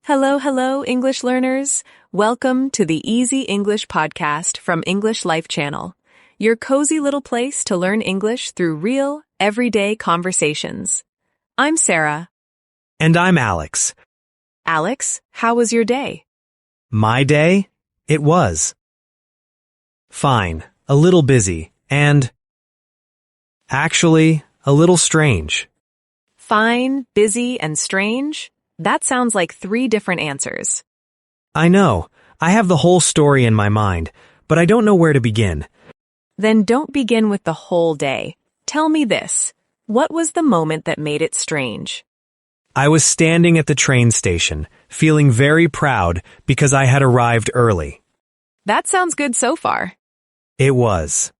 Hello, hello, English learners. Welcome to the Easy English podcast from English Life Channel, your cozy little place to learn English through real, everyday conversations. I'm Sarah. And I'm Alex. Alex, how was your day? My day? It was fine, a little busy, and actually, a little strange. Fine, busy, and strange? That sounds like three different answers. I know, I have the whole story in my mind, but I don't know where to begin. Then don't begin with the whole day. Tell me this. What was the moment that made it strange? I was standing at the train station, feeling very proud because I had arrived early. That sounds good so far. It was.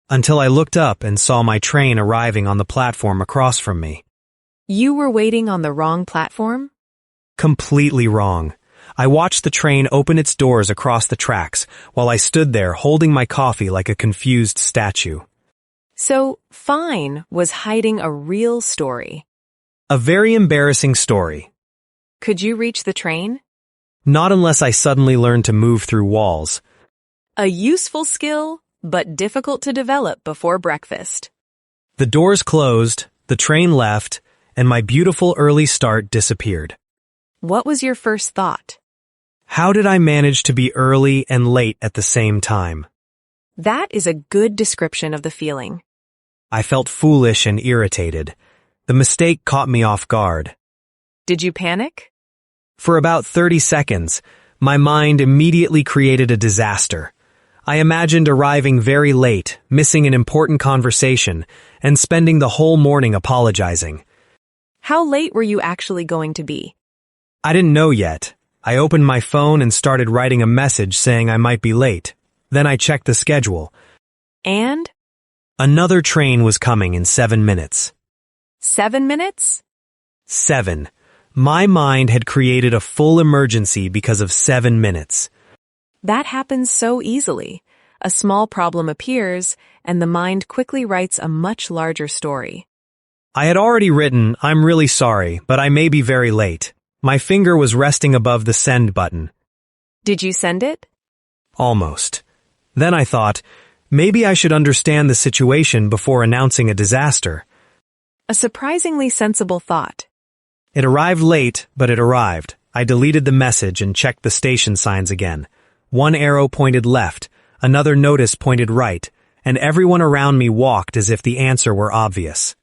Until I looked up and saw my train arriving on the platform across from me. You were waiting on the wrong platform? Completely wrong. I watched the train open its doors across the tracks while I stood there holding my coffee like a confused statue. So, fine was hiding a real story. A very embarrassing story. Could you reach the train? Not unless I suddenly learned to move through walls. A useful skill, but difficult to develop before breakfast. The doors closed, the train left, and my beautiful early start disappeared. What was your first thought? How did I manage to be early and late at the same time? That is a good description of the feeling. I felt foolish and irritated. The mistake caught me off guard. Did you panic? For about 30 seconds, my mind immediately created a disaster. I imagined arriving very late, missing an important conversation, and spending the whole morning apologizing. How late were you actually going to be? I didn't know yet. I opened my phone and started writing a message saying I might be late. Then I checked the schedule. And? Another train was coming in 7 minutes. 7 minutes? 7. My mind had created a full emergency because of 7 minutes. That happens so easily. A small problem appears, and the mind quickly writes a much larger story. I had already written, "I'm really sorry, but I may be very late." My finger was resting above the send button. Did you send it? Almost. Then I thought, maybe I should understand the situation before announcing a disaster. A surprisingly sensible thought. It arrived late, but it arrived. I deleted the message and checked the station signs again. One arrow pointed left, another notice pointed right, and everyone around me walked as if the answer were obvious.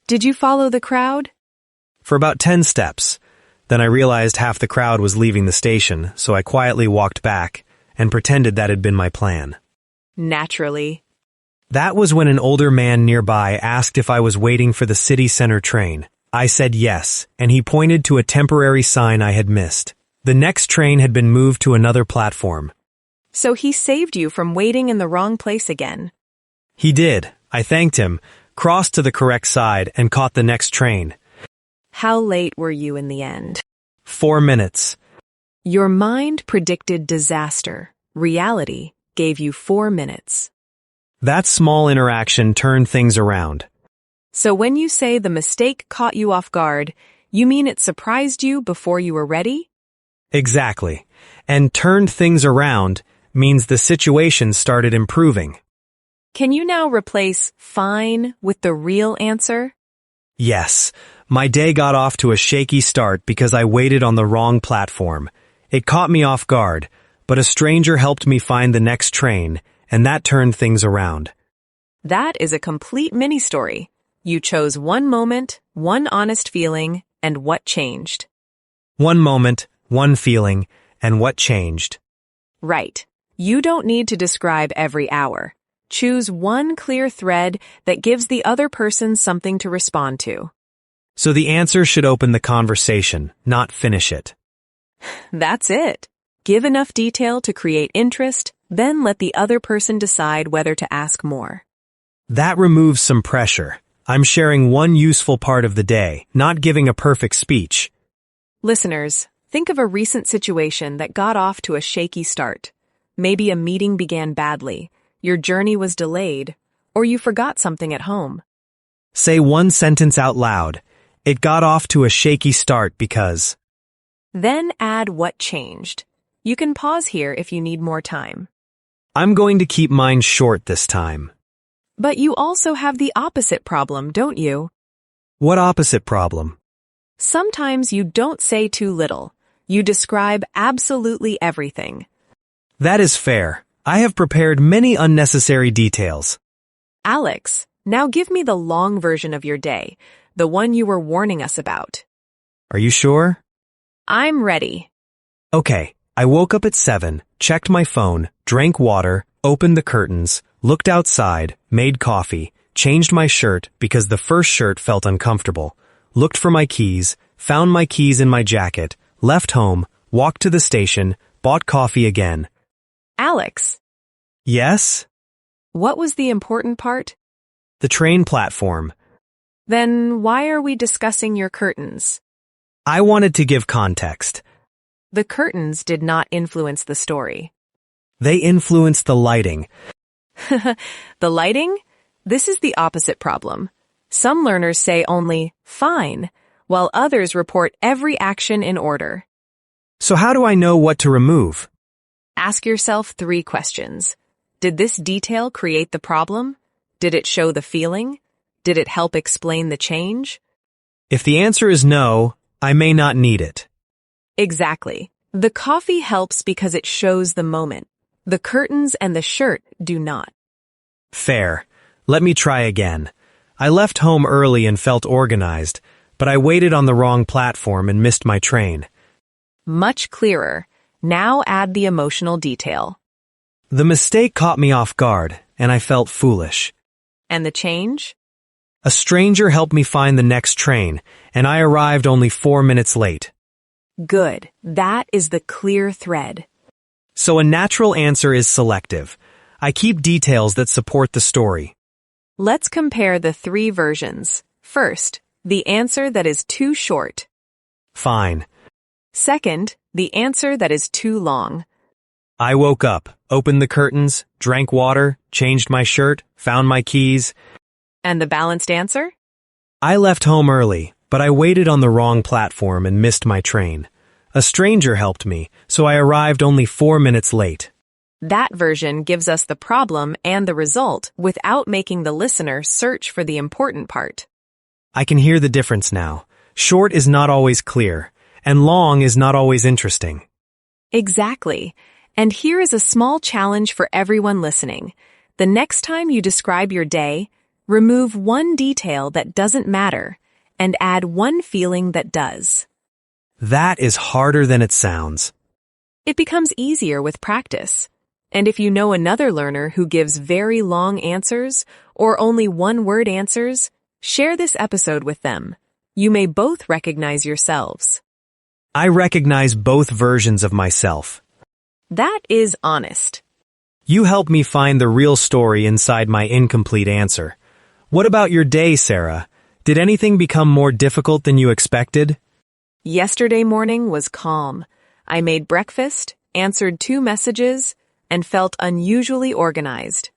Did you follow the crowd? For about 10 steps. Then I realized half the crowd was leaving the station, so I quietly walked back and pretended that had been my plan. Naturally. That was when an older man nearby asked if I was waiting for the city center train. I said yes, and he pointed to a temporary sign I had missed. The next train had been moved to another platform. So he saved you from waiting in the wrong place again. He did. I thanked him, crossed to the correct side, and caught the next train. How late were you in the end? 4 minutes. Your mind predicted disaster. Reality gave you 4 minutes. That small interaction turned things around. So when you say the mistake caught you off guard, you mean it surprised you before you were ready? Exactly. And turned things around means the situation started improving. Can you now replace fine with the real answer? Yes. My day got off to a shaky start because I waited on the wrong platform. It caught me off guard, but a stranger helped me find the next train, and that turned things around. That is a complete mini-story. You chose one moment, one honest feeling, and what changed. One moment, one feeling, and what changed. Right. You don't need to describe every hour. Choose one clear thread that gives the other person something to respond to. So the answer should open the conversation, not finish it. That's it. Give enough detail to create interest, then let the other person decide whether to ask more. That removes some pressure. I'm sharing one useful part of the day, not giving a perfect speech. Listeners, think of a recent situation that got off to a shaky start. Maybe a meeting began badly, your journey was delayed, or you forgot something at home. Say one sentence out loud. It got off to a shaky start because... Then add what changed. You can pause here if you need more time. I'm going to keep mine short this time. But you also have the opposite problem, don't you? What opposite problem? Sometimes you don't say too little. You describe absolutely everything. That is fair. I have prepared many unnecessary details. Alex, now give me the long version of your day, the one you were warning us about. Are you sure? I'm ready. Okay, I woke up at 7, checked my phone, drank water, opened the curtains, looked outside, made coffee, changed my shirt because the first shirt felt uncomfortable, looked for my keys, found my keys in my jacket, left home, walked to the station, bought coffee again. Alex, Yes? what was the important part? The train platform. Then why are we discussing your curtains? I wanted to give context. The curtains did not influence the story. They influenced the lighting. The lighting? This is the opposite problem. Some learners say only, fine, while others report every action in order. So how do I know what to remove? Ask yourself 3 questions. Did this detail create the problem? Did it show the feeling? Did it help explain the change? If the answer is no, I may not need it. Exactly. The coffee helps because it shows the moment. The curtains and the shirt do not. Fair. Let me try again. I left home early and felt organized, but I waited on the wrong platform and missed my train. Much clearer. Now add the emotional detail. The mistake caught me off guard, and I felt foolish. And the change? A stranger helped me find the next train, and I arrived only 4 minutes late. Good. That is the clear thread. So a natural answer is selective. I keep details that support the story. Let's compare the 3 versions. First, the answer that is too short. Fine. Second, the answer that is too long. I woke up, opened the curtains, drank water, changed my shirt, found my keys. And the balanced answer? I left home early, but I waited on the wrong platform and missed my train. A stranger helped me, so I arrived only 4 minutes late. That version gives us the problem and the result without making the listener search for the important part. I can hear the difference now. Short is not always clear, and long is not always interesting. Exactly. And here is a small challenge for everyone listening. The next time you describe your day, remove one detail that doesn't matter and add one feeling that does. That is harder than it sounds. It becomes easier with practice. And if you know another learner who gives very long answers or only one-word answers, share this episode with them. You may both recognize yourselves. I recognize both versions of myself. That is honest. You help me find the real story inside my incomplete answer. What about your day, Sarah? Did anything become more difficult than you expected? Yesterday morning was calm. I made breakfast, answered 2 messages, and felt unusually organized.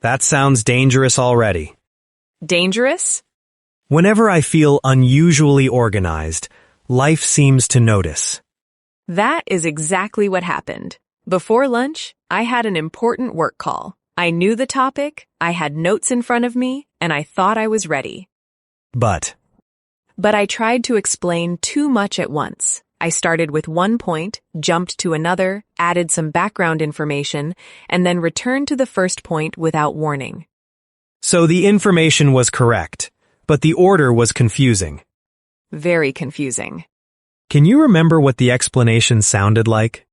That sounds dangerous already. Dangerous? Whenever I feel unusually organized, life seems to notice. That is exactly what happened. Before lunch, I had an important work call. I knew the topic, I had notes in front of me, and I thought I was ready. But I tried to explain too much at once. I started with one point, jumped to another, added some background information, and then returned to the first point without warning. So the information was correct, but the order was confusing. Very confusing. Can you remember what the explanation sounded like?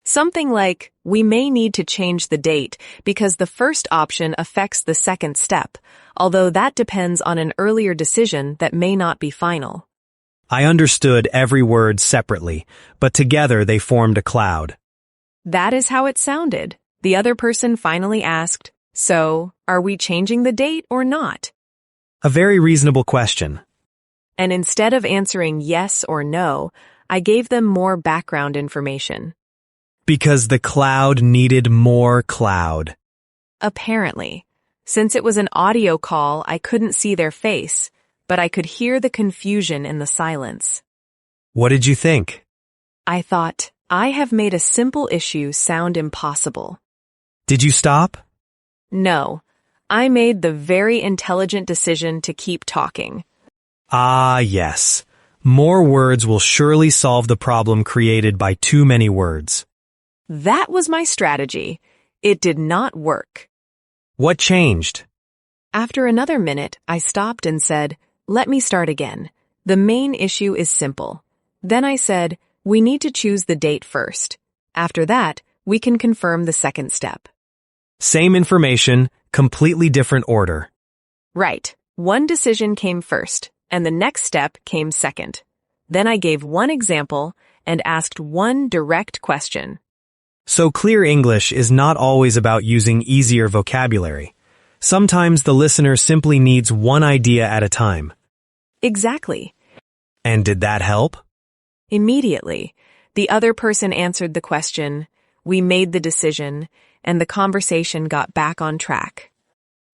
Something like, we may need to change the date because the first option affects the second step, although that depends on an earlier decision that may not be final. I understood every word separately, but together they formed a cloud. That is how it sounded. The other person finally asked, so, are we changing the date or not? A very reasonable question. And instead of answering yes or no, I gave them more background information. Because the cloud needed more cloud. Apparently. Since it was an audio call, I couldn't see their face, but I could hear the confusion in the silence. What did you think? I thought, I have made a simple issue sound impossible. Did you stop? No, I made the very intelligent decision to keep talking. Ah, yes. More words will surely solve the problem created by too many words. That was my strategy. It did not work. What changed? After another minute, I stopped and said, let me start again. The main issue is simple. Then I said, we need to choose the date first. After that, we can confirm the second step. Same information, completely different order. Right. One decision came first, and the next step came second. Then I gave one example and asked one direct question. So clear English is not always about using easier vocabulary. Sometimes the listener simply needs one idea at a time. Exactly. And did that help? Immediately, the other person answered the question, we made the decision, and the conversation got back on track.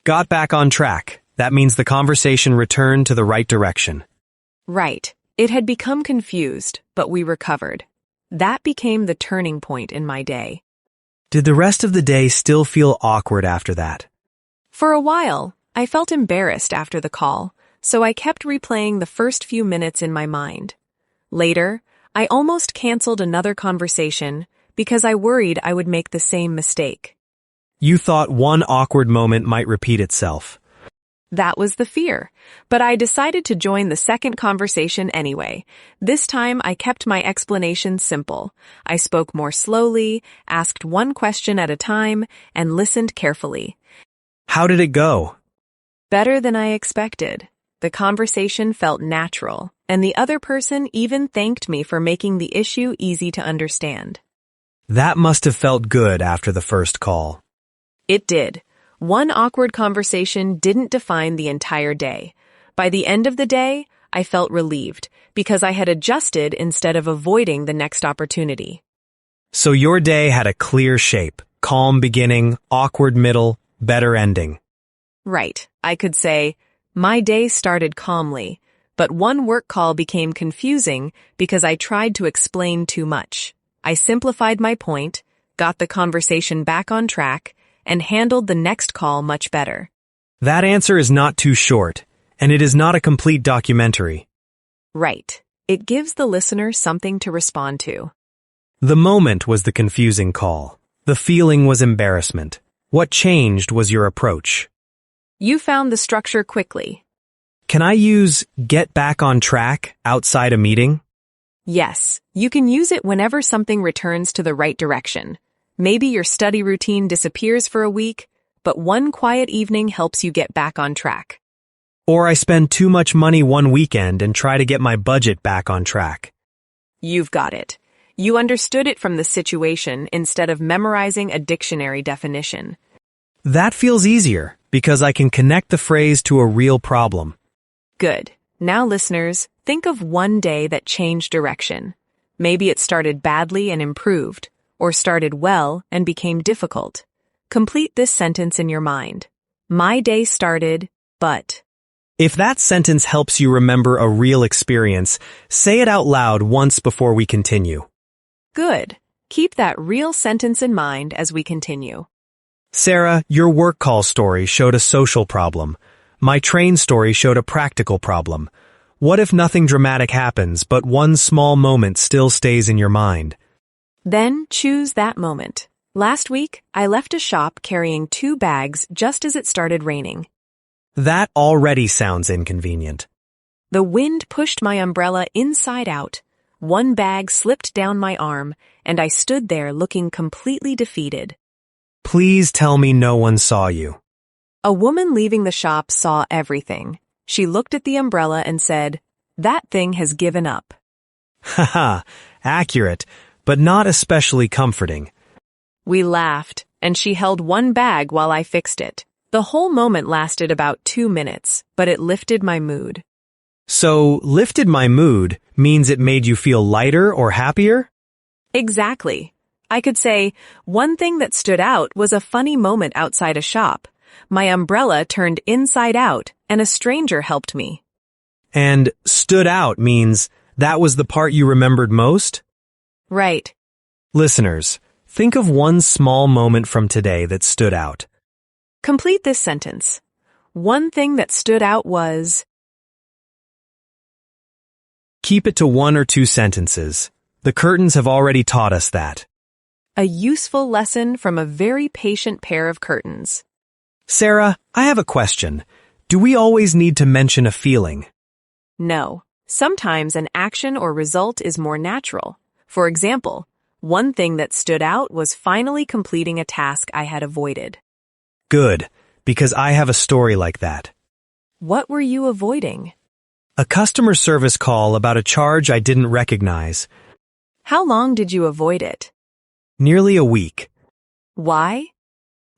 Got back on track. That means the conversation returned to the right direction. Right. It had become confused, but we recovered. That became the turning point in my day. Did the rest of the day still feel awkward after that? For a while, I felt embarrassed after the call, so I kept replaying the first few minutes in my mind. Later, I almost canceled another conversation because I worried I would make the same mistake. You thought one awkward moment might repeat itself. That was the fear, but I decided to join the second conversation anyway. This time I kept my explanation simple. I spoke more slowly, asked one question at a time, and listened carefully. How did it go? Better than I expected. The conversation felt natural, and the other person even thanked me for making the issue easy to understand. That must have felt good after the first call. It did. One awkward conversation didn't define the entire day. By the end of the day, I felt relieved because I had adjusted instead of avoiding the next opportunity. So your day had a clear shape, calm beginning, awkward middle, better ending. Right. I could say, my day started calmly, but one work call became confusing because I tried to explain too much. I simplified my point, got the conversation back on track, and handled the next call much better. That answer is not too short, and it is not a complete documentary. Right. It gives the listener something to respond to. The moment was the confusing call. The feeling was embarrassment. What changed was your approach. You found the structure quickly. Can I use get back on track outside a meeting? Yes, you can use it whenever something returns to the right direction. Maybe your study routine disappears for a week, but one quiet evening helps you get back on track. Or I spend too much money one weekend and try to get my budget back on track. You've got it. You understood it from the situation instead of memorizing a dictionary definition. That feels easier because I can connect the phrase to a real problem. Good. Now, listeners, think of one day that changed direction. Maybe it started badly and improved, or started well and became difficult. Complete this sentence in your mind. My day started, but... If that sentence helps you remember a real experience, say it out loud once before we continue. Good. Keep that real sentence in mind as we continue. Sarah, your work call story showed a social problem. My train story showed a practical problem. What if nothing dramatic happens, but one small moment still stays in your mind? Then choose that moment. Last week, I left a shop carrying 2 bags just as it started raining. That already sounds inconvenient. The wind pushed my umbrella inside out. One bag slipped down my arm, and I stood there looking completely defeated. Please tell me no one saw you. A woman leaving the shop saw everything. She looked at the umbrella and said, "That thing has given up." Haha, accurate, but not especially comforting. We laughed, and she held one bag while I fixed it. The whole moment lasted about 2 minutes, but it lifted my mood. So, lifted my mood means it made you feel lighter or happier? Exactly. I could say, one thing that stood out was a funny moment outside a shop. My umbrella turned inside out, and a stranger helped me. And stood out means that was the part you remembered most? Right. Listeners, think of one small moment from today that stood out. Complete this sentence. One thing that stood out was... Keep it to 1 or 2 sentences. The curtains have already taught us that. A useful lesson from a very patient pair of curtains. Sarah, I have a question. Do we always need to mention a feeling? No. Sometimes an action or result is more natural. For example, one thing that stood out was finally completing a task I had avoided. Good, because I have a story like that. What were you avoiding? A customer service call about a charge I didn't recognize. How long did you avoid it? Nearly a week. Why?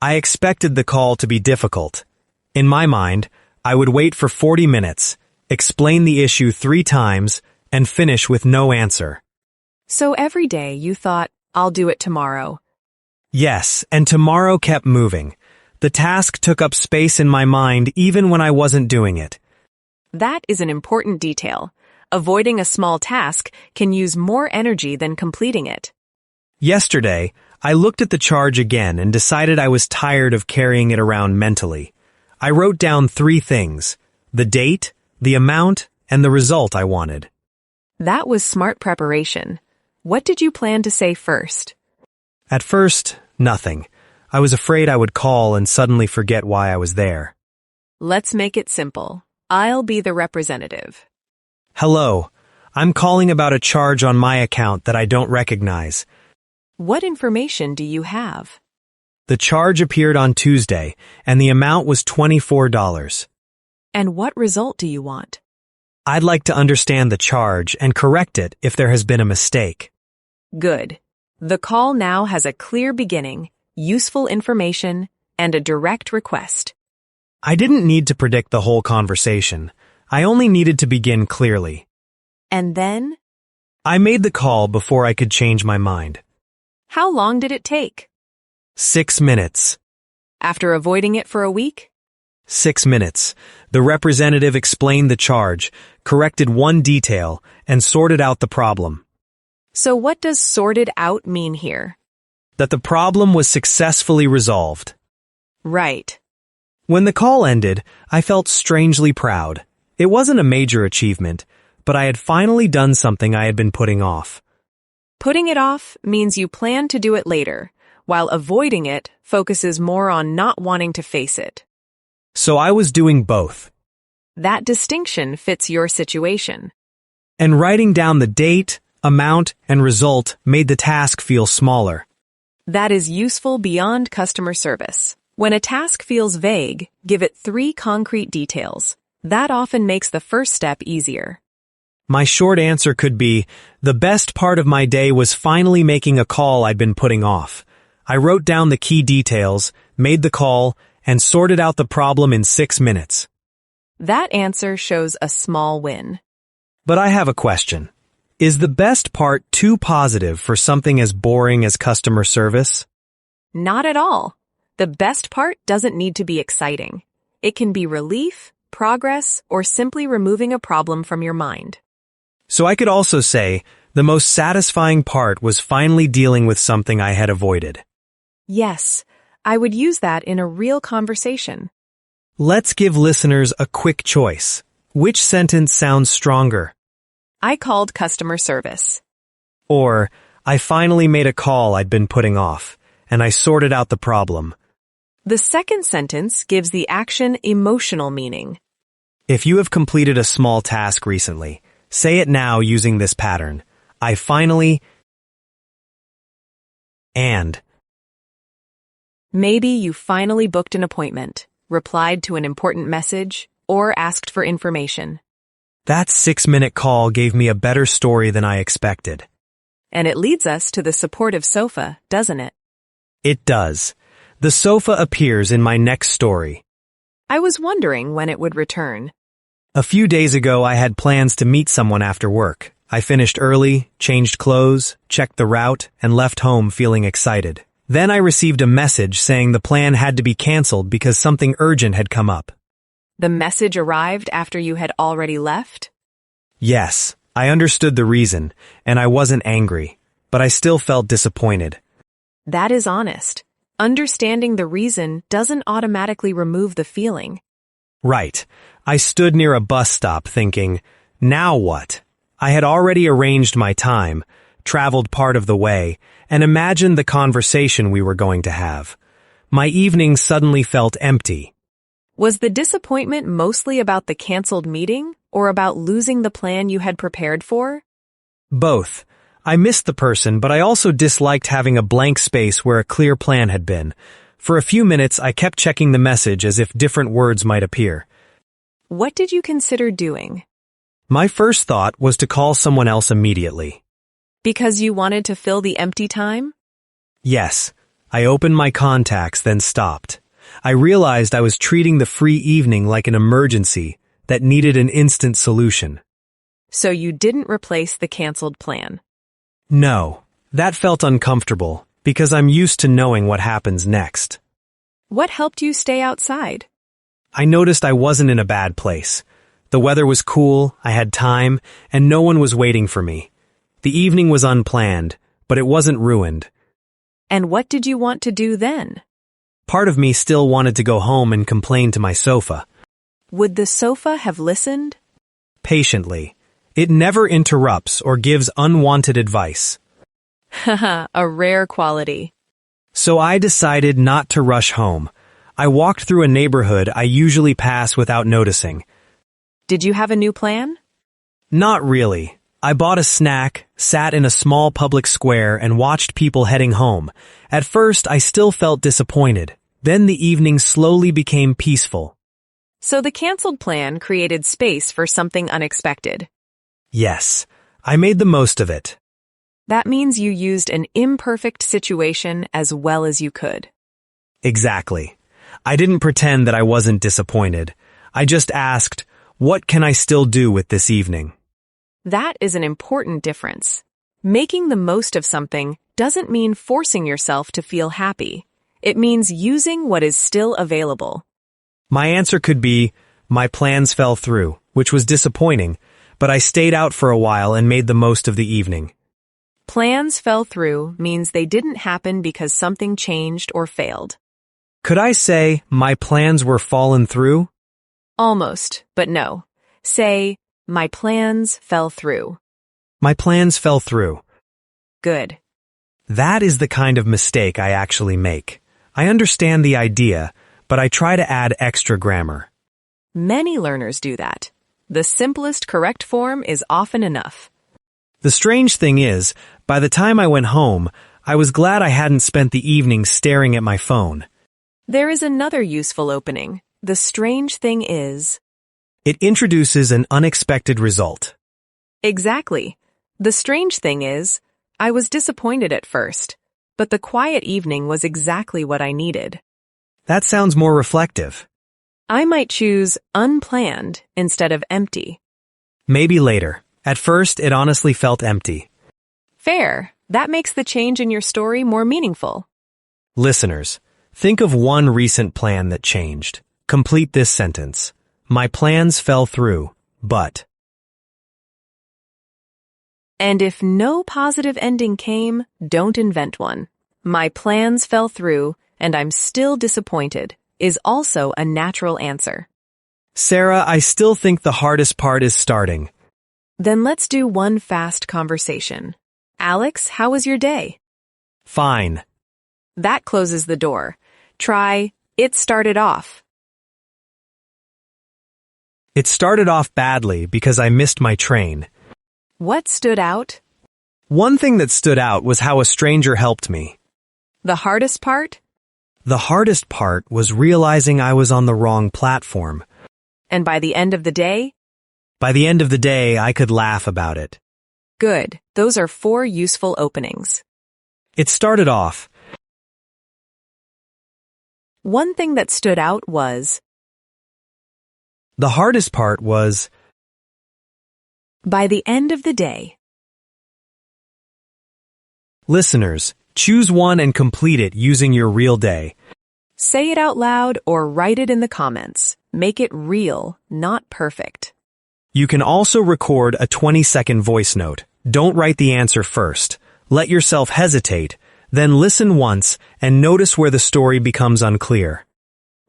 I expected the call to be difficult. In my mind, I would wait for 40 minutes, explain the issue 3 times, and finish with no answer. So every day you thought, I'll do it tomorrow. Yes, and tomorrow kept moving. The task took up space in my mind even when I wasn't doing it. That is an important detail. Avoiding a small task can use more energy than completing it. Yesterday, I looked at the charge again and decided I was tired of carrying it around mentally. I wrote down 3 things: the date, the amount, and the result I wanted. That was smart preparation. What did you plan to say first? At first, nothing. I was afraid I would call and suddenly forget why I was there. Let's make it simple. I'll be the representative. Hello, I'm calling about a charge on my account that I don't recognize. What information do you have? The charge appeared on Tuesday, and the amount was $24. And what result do you want? I'd like to understand the charge and correct it if there has been a mistake. Good. The call now has a clear beginning, useful information, and a direct request. I didn't need to predict the whole conversation. I only needed to begin clearly. And then? I made the call before I could change my mind. How long did it take? 6 minutes. After avoiding it for a week? 6 minutes. The representative explained the charge, corrected one detail, and sorted out the problem. So what does sorted out mean here? That the problem was successfully resolved. Right. When the call ended, I felt strangely proud. It wasn't a major achievement, but I had finally done something I had been putting off. Putting it off means you plan to do it later, while avoiding it focuses more on not wanting to face it. So I was doing both. That distinction fits your situation. And writing down the date, amount, and result made the task feel smaller. That is useful beyond customer service. When a task feels vague, give it 3 concrete details. That often makes the first step easier. My short answer could be, the best part of my day was finally making a call I'd been putting off. I wrote down the key details, made the call, and sorted out the problem in 6 minutes. That answer shows a small win. But I have a question. Is the best part too positive for something as boring as customer service? Not at all. The best part doesn't need to be exciting. It can be relief, progress, or simply removing a problem from your mind. So I could also say, the most satisfying part was finally dealing with something I had avoided. Yes, I would use that in a real conversation. Let's give listeners a quick choice. Which sentence sounds stronger? I called customer service. Or, I finally made a call I'd been putting off, and I sorted out the problem. The second sentence gives the action emotional meaning. If you have completed a small task recently, say it now using this pattern. I finally... And. Maybe you finally booked an appointment, replied to an important message, or asked for information. That 6-minute call gave me a better story than I expected. And it leads us to the supportive sofa, doesn't it? It does. The sofa appears in my next story. I was wondering when it would return. A few days ago, I had plans to meet someone after work. I finished early, changed clothes, checked the route, and left home feeling excited. Then I received a message saying the plan had to be canceled because something urgent had come up. The message arrived after you had already left? Yes, I understood the reason, and I wasn't angry. but I still felt disappointed. That is honest. Understanding the reason doesn't automatically remove the feeling. Right. I stood near a bus stop thinking, now what? I had already arranged my time, traveled part of the way, and imagined the conversation we were going to have. My evening suddenly felt empty. Was the disappointment mostly about the canceled meeting or about losing the plan you had prepared for? Both. I missed the person, but I also disliked having a blank space where a clear plan had been. For a few minutes, I kept checking the message as if different words might appear. What did you consider doing? My first thought was to call someone else immediately. Because you wanted to fill the empty time? Yes. I opened my contacts, then stopped. I realized I was treating the free evening like an emergency that needed an instant solution. So you didn't replace the canceled plan. No, that felt uncomfortable because I'm used to knowing what happens next. What helped you stay outside? I noticed I wasn't in a bad place. The weather was cool, I had time, and no one was waiting for me. The evening was unplanned, but it wasn't ruined. And what did you want to do then? Part of me still wanted to go home and complain to my sofa. Would the sofa have listened? Patiently. It never interrupts or gives unwanted advice. Haha, a rare quality. So I decided not to rush home. I walked through a neighborhood I usually pass without noticing. Did you have a new plan? Not really. I bought a snack, sat in a small public square, and watched people heading home. At first, I still felt disappointed. Then the evening slowly became peaceful. So the canceled plan created space for something unexpected. Yes, I made the most of it. That means you used an imperfect situation as well as you could. Exactly. I didn't pretend that I wasn't disappointed. I just asked, what can I still do with this evening? That is an important difference. Making the most of something doesn't mean forcing yourself to feel happy. It means using what is still available. My answer could be, my plans fell through, which was disappointing, but I stayed out for a while and made the most of the evening. Plans fell through means they didn't happen because something changed or failed. Could I say, my plans were fallen through? Almost, but no. Say, my plans fell through. My plans fell through. Good. That is the kind of mistake I actually make. I understand the idea, but I try to add extra grammar. Many learners do that. The simplest correct form is often enough. The strange thing is, by the time I went home, I was glad I hadn't spent the evening staring at my phone. There is another useful opening. The strange thing is... It introduces an unexpected result. Exactly. The strange thing is, I was disappointed at first, but the quiet evening was exactly what I needed. That sounds more reflective. I might choose unplanned instead of empty. Maybe later. At first, it honestly felt empty. Fair. That makes the change in your story more meaningful. Listeners, think of one recent plan that changed. Complete this sentence. My plans fell through, but... And if no positive ending came, don't invent one. My plans fell through, and I'm still disappointed, is also a natural answer. Sarah, I still think the hardest part is starting. Then let's do one fast conversation. Alex, how was your day? Fine. That closes the door. Try, it started off. It started off badly because I missed my train. What stood out? One thing that stood out was how a stranger helped me. The hardest part? The hardest part was realizing I was on the wrong platform. And by the end of the day? By the end of the day, I could laugh about it. Good. Those are 4 useful openings. It started off. One thing that stood out was... The hardest part was... By the end of the day. Listeners, choose one and complete it using your real day. Say it out loud or write it in the comments. Make it real, not perfect. You can also record a 20-second voice note. Don't write the answer first. Let yourself hesitate, then listen once and notice where the story becomes unclear.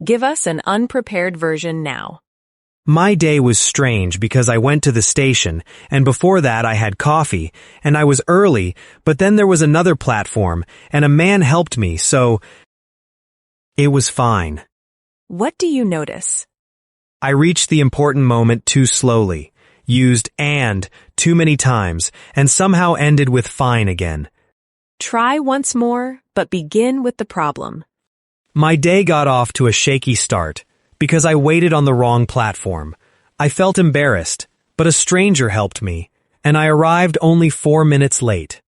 Give us an unprepared version now. My day was strange because I went to the station, and before that I had coffee, and I was early, but then there was another platform, and a man helped me, so it was fine. What do you notice? I reached the important moment too slowly, used and too many times, and somehow ended with fine again. Try once more, but begin with the problem. My day got off to a shaky start because I waited on the wrong platform. I felt embarrassed, but a stranger helped me, and I arrived only 4 minutes late.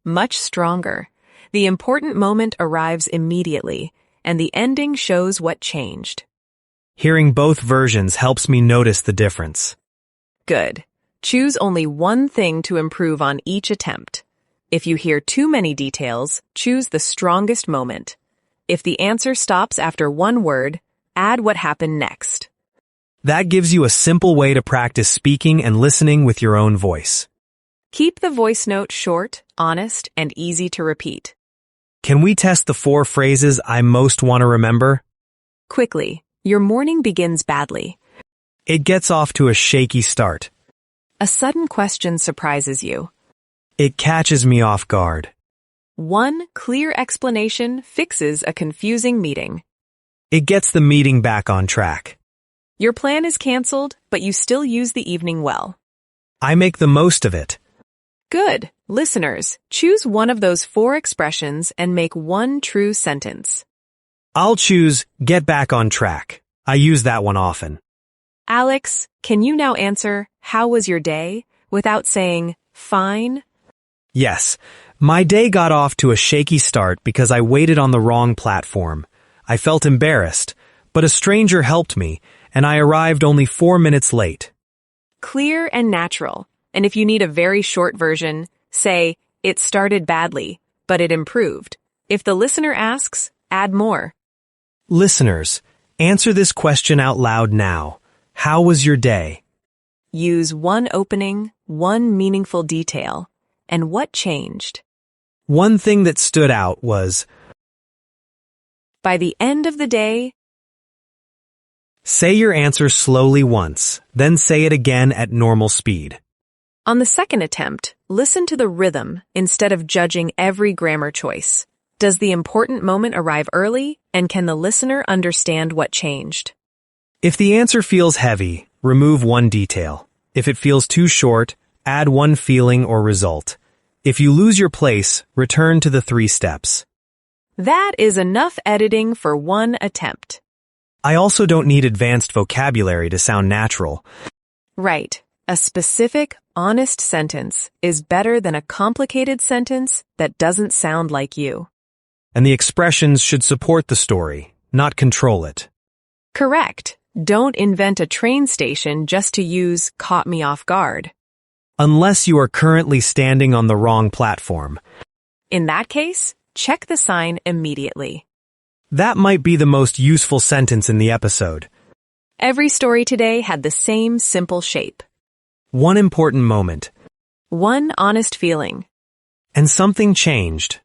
Much stronger. The important moment arrives immediately, and the ending shows what changed. Hearing both versions helps me notice the difference. Good. Choose only one thing to improve on each attempt. If you hear too many details, choose the strongest moment. If the answer stops after one word, add what happened next. That gives you a simple way to practice speaking and listening with your own voice. Keep the voice note short, honest, and easy to repeat. Can we test the 4 phrases I most want to remember? Quickly, your morning begins badly. It gets off to a shaky start. A sudden question surprises you. It catches me off guard. One clear explanation fixes a confusing meeting. It gets the meeting back on track. Your plan is canceled, but you still use the evening well. I make the most of it. Good. Listeners, choose one of those 4 expressions and make one true sentence. I'll choose get back on track. I use that one often. Alex, can you now answer, how was your day, without saying, fine? Yes, my day got off to a shaky start because I waited on the wrong platform. I felt embarrassed, but a stranger helped me, and I arrived only 4 minutes late. Clear and natural. And if you need a very short version, say, it started badly, but it improved. If the listener asks, add more. Listeners, answer this question out loud now. How was your day? Use one opening, one meaningful detail, and what changed. One thing that stood out was, by the end of the day, say your answer slowly once, then say it again at normal speed. on the second attempt, listen to the rhythm instead of judging every grammar choice. Does the important moment arrive early, and can the listener understand what changed? If the answer feels heavy, remove one detail. If it feels too short, add one feeling or result. If you lose your place, return to the 3 steps. That is enough editing for one attempt. I also don't need advanced vocabulary to sound natural. Right. A specific, honest sentence is better than a complicated sentence that doesn't sound like you. And the expressions should support the story, not control it. Correct. Don't invent a train station just to use caught me off guard. Unless you are currently standing on the wrong platform. In that case, check the sign immediately. That might be the most useful sentence in the episode. Every story today had the same simple shape. One important moment. One honest feeling. And something changed.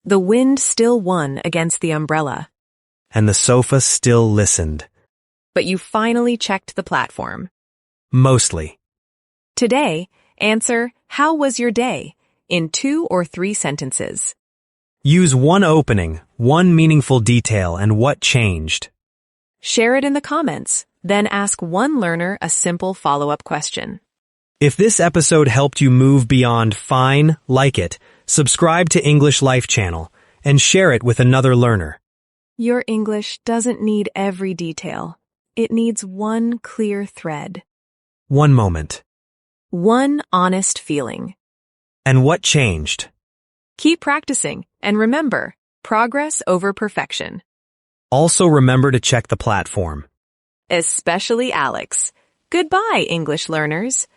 The wind still won against the umbrella. And the sofa still listened. But you finally checked the platform. Mostly. Today, answer, how was your day, in 2 or 3 sentences. Use one opening, one meaningful detail, and what changed. Share it in the comments, then ask one learner a simple follow-up question. If this episode helped you move beyond fine, like it, subscribe to English Life channel and share it with another learner. Your English doesn't need every detail. It needs one clear thread. One moment. One honest feeling. And what changed? Keep practicing, and remember, progress over perfection. Also remember to check the platform. Especially Alex. Goodbye, English learners.